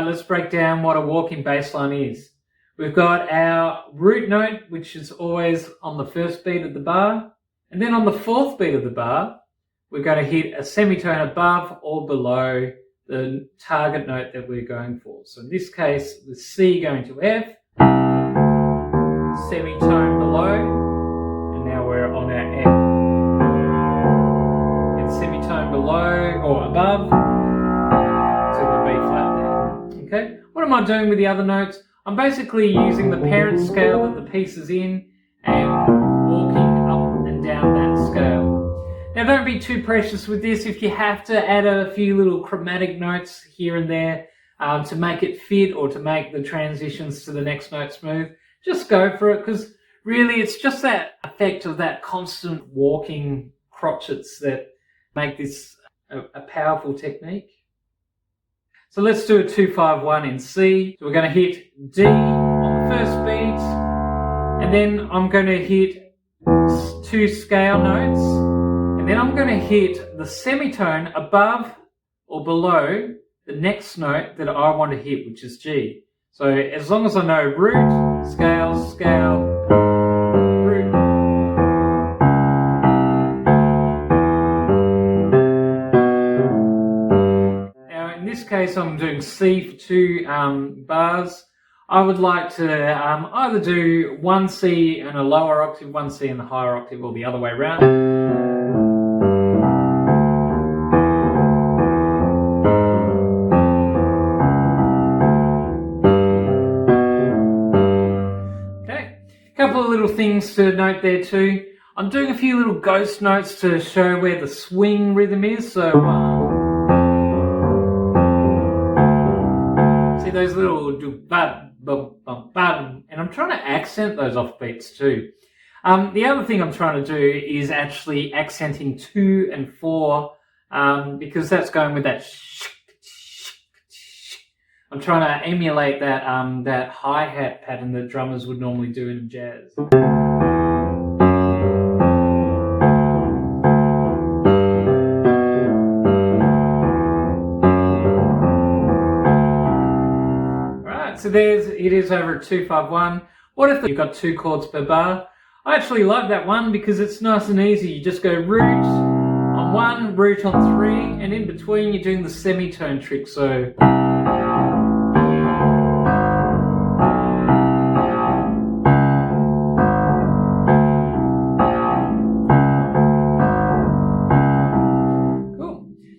Let's break down what a walking bass line is. We've got our root note, which is always on the first beat of the bar. And then on the fourth beat of the bar, we're going to hit a semitone above or below the target note that we're going for. So in this case, with C going to F, semitone below, and now we're on our F. And semitone below or above to the B flat there. Okay, what am I doing with the other notes? I'm basically using the parent scale that the piece is in and walking up and down that scale. Now don't be too precious with this. If you have to add a few little chromatic notes here and there to make it fit or to make the transitions to the next note smooth, just go for it, because really it's just that effect of that constant walking crotchets that make this a powerful technique. So let's do a 2-5-1 in C. So we're going to hit D on the first beat, and then I'm going to hit 2 scale notes, and then I'm going to hit the semitone above or below the next note that I want to hit, which is G. So as long as I know root, scale, scale, root. In this case, I'm doing C for 2 bars. I would like to either do 1 C and a lower octave, 1 C and a higher octave, or the other way around. Okay, a couple of little things to note there too. I'm doing a few little ghost notes to show where the swing rhythm is. So see those little and I'm trying to accent those offbeats too. The other thing I'm trying to do is actually accenting 2 and 4 because that's going with that. I'm trying to emulate that that hi-hat pattern that drummers would normally do in jazz. So there's, it is over a 2-5-1. What if you've got 2 chords per bar? I actually like that one because it's nice and easy. You just go root on 1, root on 3, and in between you're doing the semitone trick. So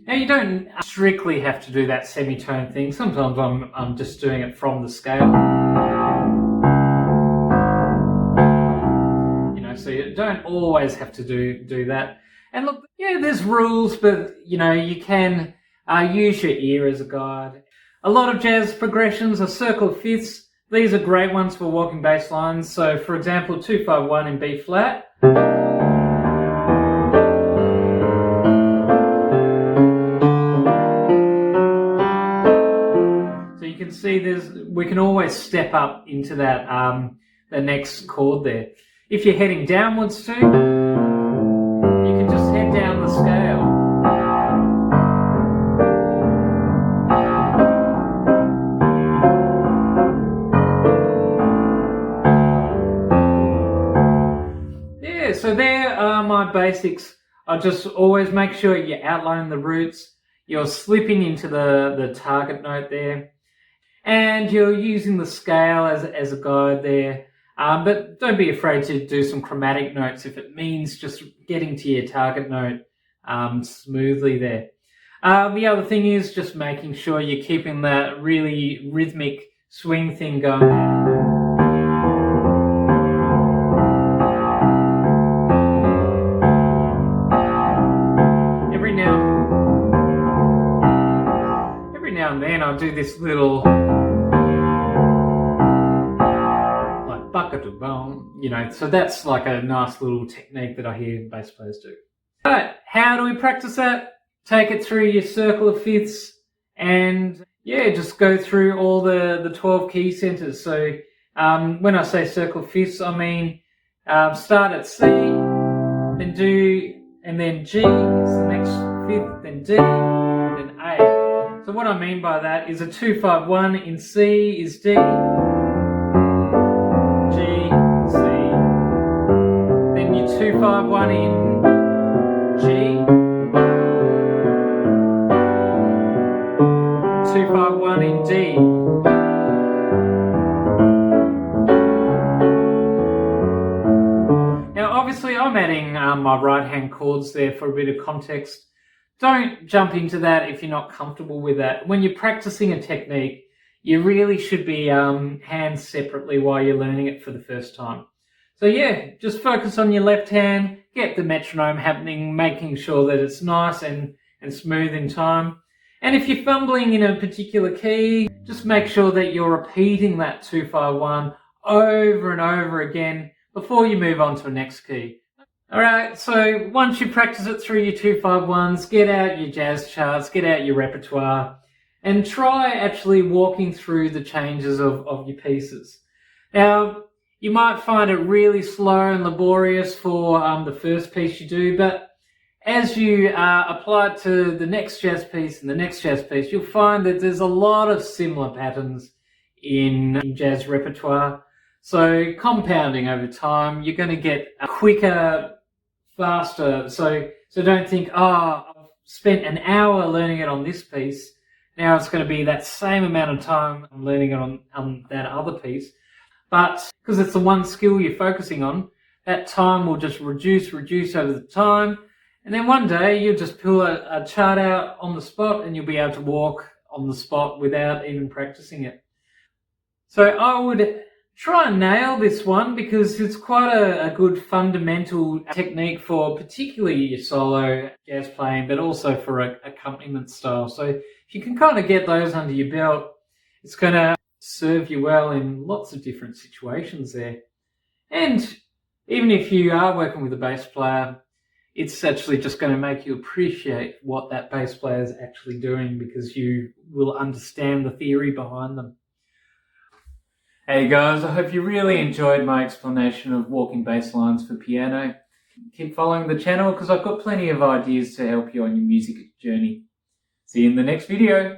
you don't strictly have to do that semitone thing. Sometimes I'm just doing it from the scale. You know, so you don't always have to do that. And look, yeah, there's rules, but you know, you can use your ear as a guide. A lot of jazz progressions are circle of fifths. These are great ones for walking bass lines. So for example, 2-5-1 in B flat. See, we can always step up into that the next chord there. If you're heading downwards too, you can just head down the scale. Yeah, so there are my basics. I just always make sure you're outlining the roots, you're slipping into the target note there, and you're using the scale as a guide there. But don't be afraid to do some chromatic notes if it means just getting to your target note smoothly there. The other thing is just making sure you're keeping that really rhythmic swing thing going. Every now and then I'll do this little you know, so that's like a nice little technique that I hear bass players do. Alright, how do we practice that? Take it through your circle of fifths and yeah, just go through all the 12 key centers. So when I say circle of fifths, I mean start at C, then do, and then G is the next fifth, then D, then A. So what I mean by that is a 2-5-1 in C is D, G, C. Then your 2-5-1 in G, 2-5-1 in D. Now obviously I'm adding my right hand chords there for a bit of context. Don't jump into that if you're not comfortable with that. When you're practicing a technique, you really should be hands separately while you're learning it for the first time. So yeah, just focus on your left hand, get the metronome happening, making sure that it's nice and smooth in time. And if you're fumbling in a particular key, just make sure that you're repeating that 2-5-1 over and over again before you move on to the next key. Alright, so once you practice it through your 2-5-1s, get out your jazz charts, get out your repertoire, and try actually walking through the changes of your pieces. Now, you might find it really slow and laborious for the first piece you do, but as you apply it to the next jazz piece and the next jazz piece, you'll find that there's a lot of similar patterns in jazz repertoire. So compounding over time, you're going to get quicker, faster. So don't think, oh, I've spent an hour learning it on this piece. Now it's going to be that same amount of time I'm learning it on that other piece. But because it's the one skill you're focusing on, that time will just reduce over the time. And then one day you'll just pull a chart out on the spot and you'll be able to walk on the spot without even practicing it. So I would try and nail this one because it's quite a good fundamental technique for particularly your solo jazz playing, but also for accompaniment style. So if you can kind of get those under your belt, it's going to serve you well in lots of different situations there. And even if you are working with a bass player, it's actually just going to make you appreciate what that bass player is actually doing because you will understand the theory behind them. Hey guys, I hope you really enjoyed my explanation of walking bass lines for piano. Keep following the channel because I've got plenty of ideas to help you on your music journey. See you in the next video.